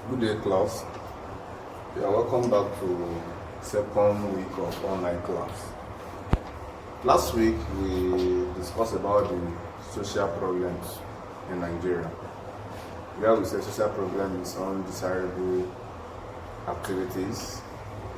Good day, class. Yeah, welcome back to second week of online class. Last week we discussed about the social problems in Nigeria. Where we say social problem is undesirable activities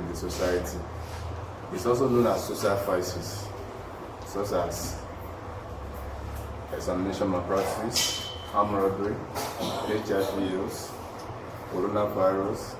in the society. It's also known as social crisis, such as examination malpractice, armed robbery, HIV use, coronavirus,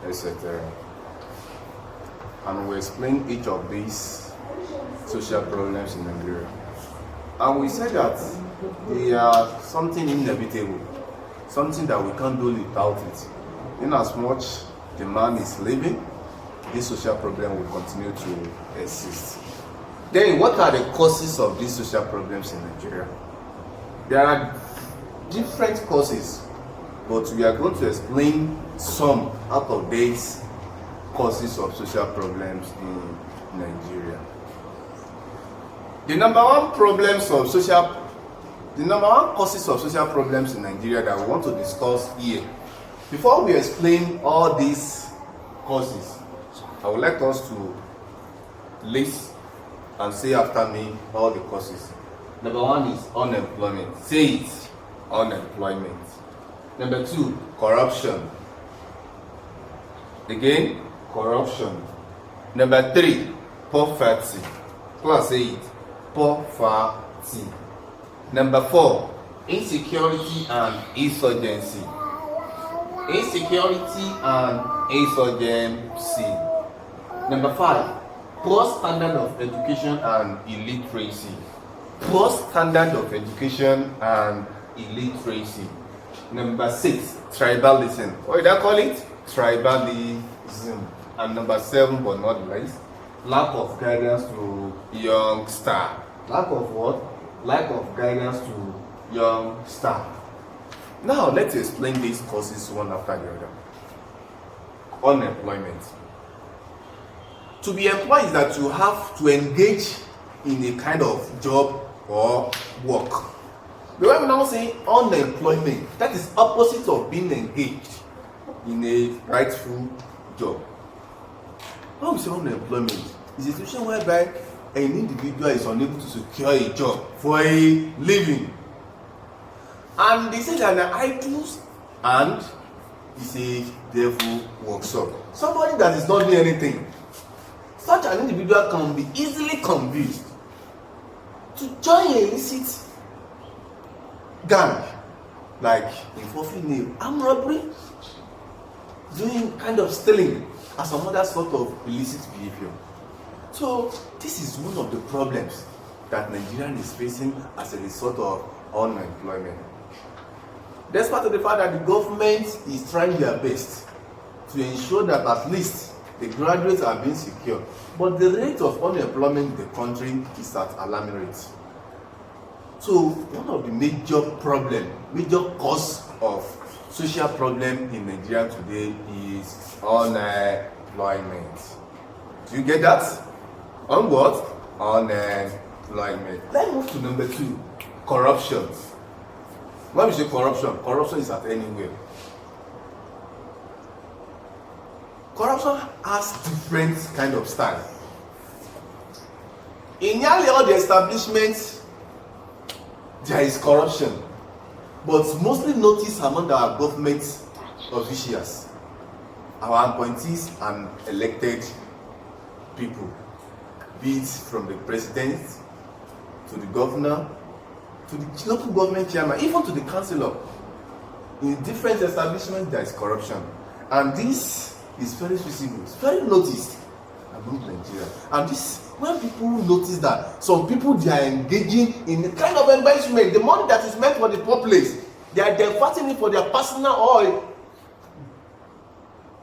etc. And we explain each of these social problems in Nigeria. And we said that they are something inevitable, something that we can't do without it. In as much the man is living, this social problem will continue to exist. Then what are the causes of these social problems in Nigeria? There are different causes, but we are going to explain some out of these causes of social problems in Nigeria. The number one causes of social problems in Nigeria that we want to discuss here. Before we explain all these causes, I would like us to list and say after me all the causes. Number one is unemployment. Say it. Unemployment. Number two, corruption. Again, corruption. Number three, poverty. Class, say it. Poverty. Number four, insecurity and insurgency. Insecurity and insurgency. Number five, poor standard of education and illiteracy. Poor standard of education and illiteracy. Number six, tribalism. What did I call it? Tribalism. And number seven, but not least, lack of guidance to youngster. Lack of what? Lack of guidance to youngster. Now let's explain these causes one after the other. Unemployment. To be employed is that you have to engage in a kind of job or work. But when we now say unemployment, that is opposite of being engaged in a rightful job. When we say unemployment, it's a situation whereby an individual is unable to secure a job for a living. And they say that the idols and it's a devil workshop. Somebody that is not doing anything, such an individual can be easily convinced to join a illicit gang, like enforcing armed robbery, doing kind of stealing, and some other sort of illicit behavior. So this is one of the problems that Nigeria is facing as a result of unemployment. Despite the fact that the government is trying their best to ensure that at least the graduates are being secure, but the rate of unemployment in the country is at alarming rate. So one of the major cause of social problem in Nigeria today is unemployment. Do you get that? On what? Unemployment. Let's move to number two, corruption. When we say corruption is at anywhere. Corruption has different kind of style. In nearly all the establishments, there is corruption, but mostly noticed among our government officials, our appointees and elected people, be it from the president to the governor to the local government chairman, even to the councillor. In different establishments there is corruption, and this is very visible, it's very noticed among Nigeria. And this, when people notice that some people they are engaging in a kind of embezzlement, the money that is meant for the populace, they are diverting it for their personal or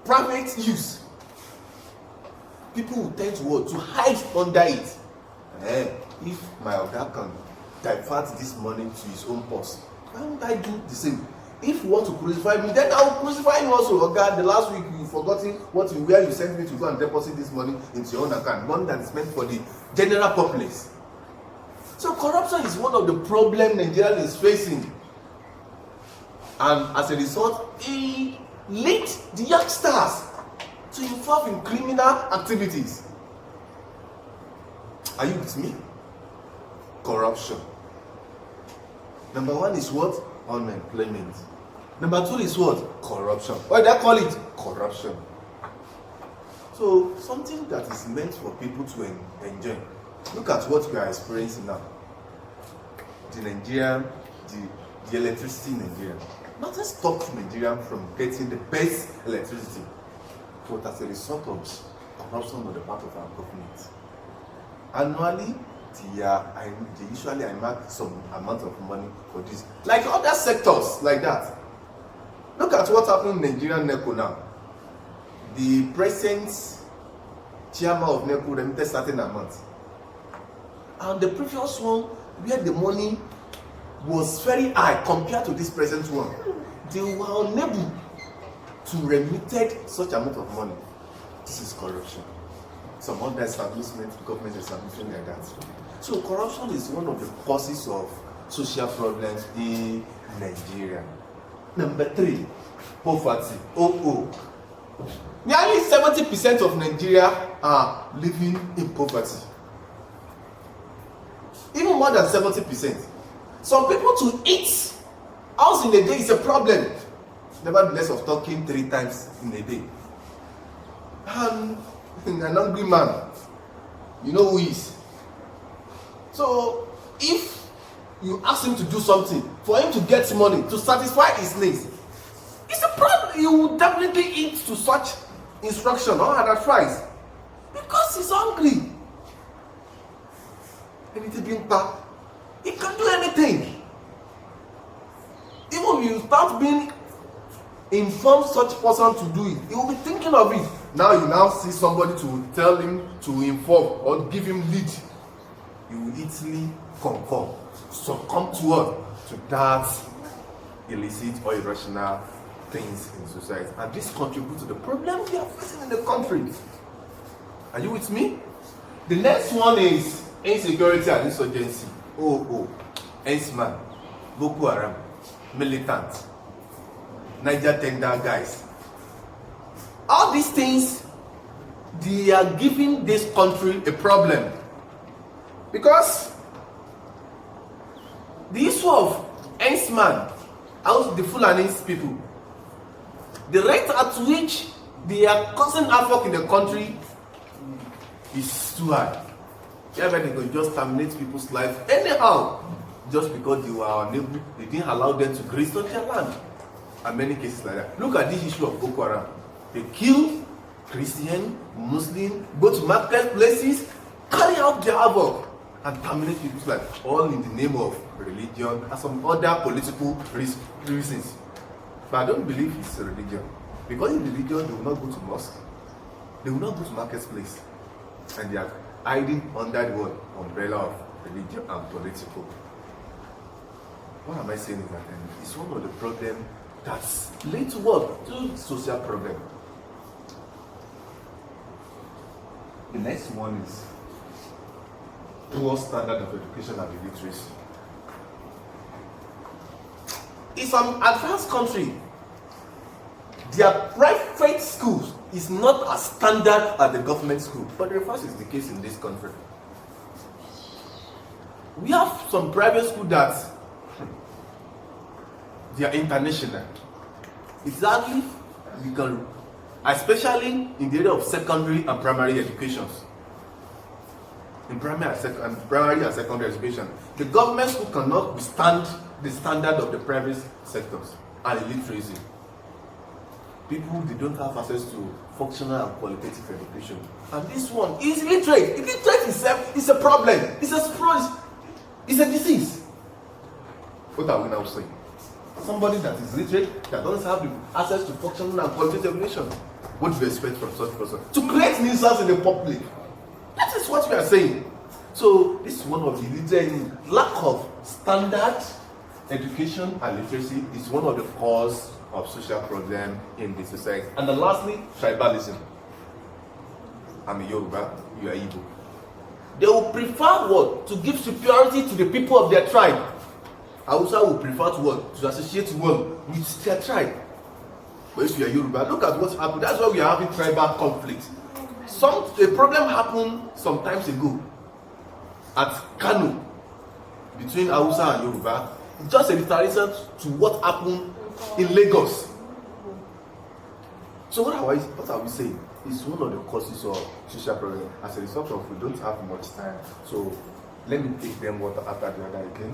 private use. People will tend to hide under it. If my oga can divert this money to his own purse, why won't I do the same? If you want to crucify me, then I will crucify you also. Oga, the last week you forgotten where you sent me to go and deposit this money into your own account, money that is meant for the general populace. So corruption is one of the problems Nigeria is facing. And as a result, lead the youngsters to involve in criminal activities. Are you with me? Corruption. Number one is what? Unemployment. Number two is what? Corruption. Why do I call it? Corruption. So something that is meant for people to enjoy. Look at what we are experiencing now. The electricity in Nigeria. Nothing stops Nigeria from getting the best electricity. But as a result of corruption on the part of our government. Annually, they usually earmark some amount of money for this. Like other sectors like that. Look at what happened in Nigerian NECO now. The present chairman of NECO remitted certain amount. And the previous one, where the money was very high compared to this present one, they were unable to remit such amount of money. This is corruption. Some other establishment, government establishment like that. So corruption is one of the causes of social problems in Nigeria. Number three, poverty. Nearly 70% of Nigeria are living in poverty. Even more than 70%. Some people to eat once in a day is a problem. Nevertheless, of talking 3 times in a day. And an hungry man, you know who he is. So if you ask him to do something for him to get money to satisfy his needs, it's a problem. He will definitely eat to such instruction or advice because he's hungry. He can do anything. Even if you start being informed such person to do it, he will be thinking of it. Now you now see somebody to tell him to inform or give him lead, he will easily succumb to that illicit or irrational things in society, and this contributes to the problem we are facing in the country. Are you with me? The next one is insecurity and insurgency. X-Man, Boko Haram, militant, Niger tender guys. All these things, they are giving this country a problem because the issue of X-Man, the Fulani people, the rate at which they are causing havoc in the country is too high. Everybody can just terminate people's life anyhow, just because they were unable, they didn't allow them to graze on their land. And many cases like that. Look at this issue of Boko Haram. They kill Christian, Muslim, go to marketplaces, carry out their havoc, and terminate people's life, all in the name of religion and some other political reasons. But I don't believe it's a religion. Because in religion, they will not go to mosque, they will not go to marketplace, and they are hiding under the word umbrella of religion and political. What am I saying is that it's one of the problems that's linked to what? To social problem. The next one is poor standard of education and illiteracy. In some advanced country, their private schools is not as standard as the government school, but the reverse is the case in this country. We have some private schools that they are international. Exactly, we can, especially in the area of secondary and primary educations. In primary and secondary education, the government school cannot withstand the standard of the private sectors and illiteracy. People, they don't have access to functional and qualitative education. And this one is illiterate. Illiterate itself is a problem. It's a disease. What are we now saying? Somebody that is literate, that doesn't have the access to functional and qualitative education, what do you expect from such person? To create nuisance in the public. That is what we are saying. So this is one of the illiterate. Lack of standard education and literacy is one of the cause of social problem in the society. And then lastly, tribalism. I'm a Yoruba, you are Igbo. They will prefer what? To give superiority to the people of their tribe. Hausa will prefer to what? To associate well with their tribe. But if you are Yoruba, look at what happened. That's why we are having tribal conflict. A problem happened some times ago at Kano between Hausa and Yoruba. Just a retaliation to what happened in Lagos. So what are we saying? It's one of the causes of social problem. As a result of, we don't have much time. So let me take them one after the other again.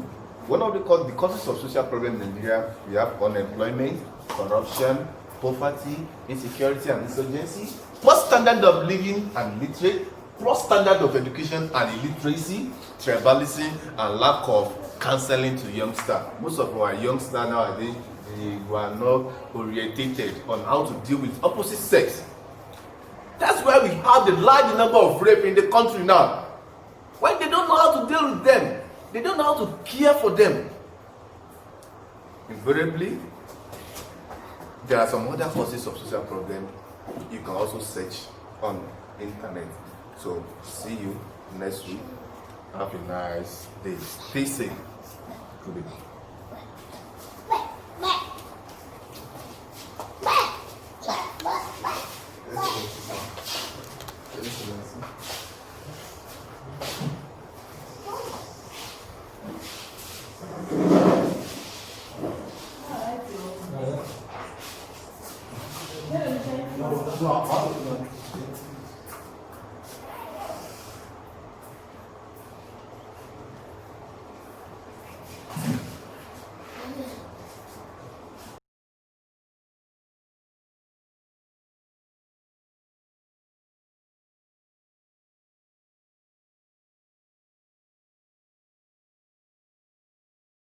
One of the causes of social problem in Nigeria, we have unemployment, corruption, poverty, insecurity and insurgency, poor standard of living and illiterate, poor standard of education and illiteracy, tribalism and lack of counseling to youngsters. Most of our youngsters nowadays, they were not orientated on how to deal with opposite sex. That's why we have the large number of rape in the country now. When they don't know how to deal with them, they don't know how to care for them. Invariably, there are some other causes of social problem. You can also search on internet. So see you next week. Have a nice day. Stay safe. Good evening. No,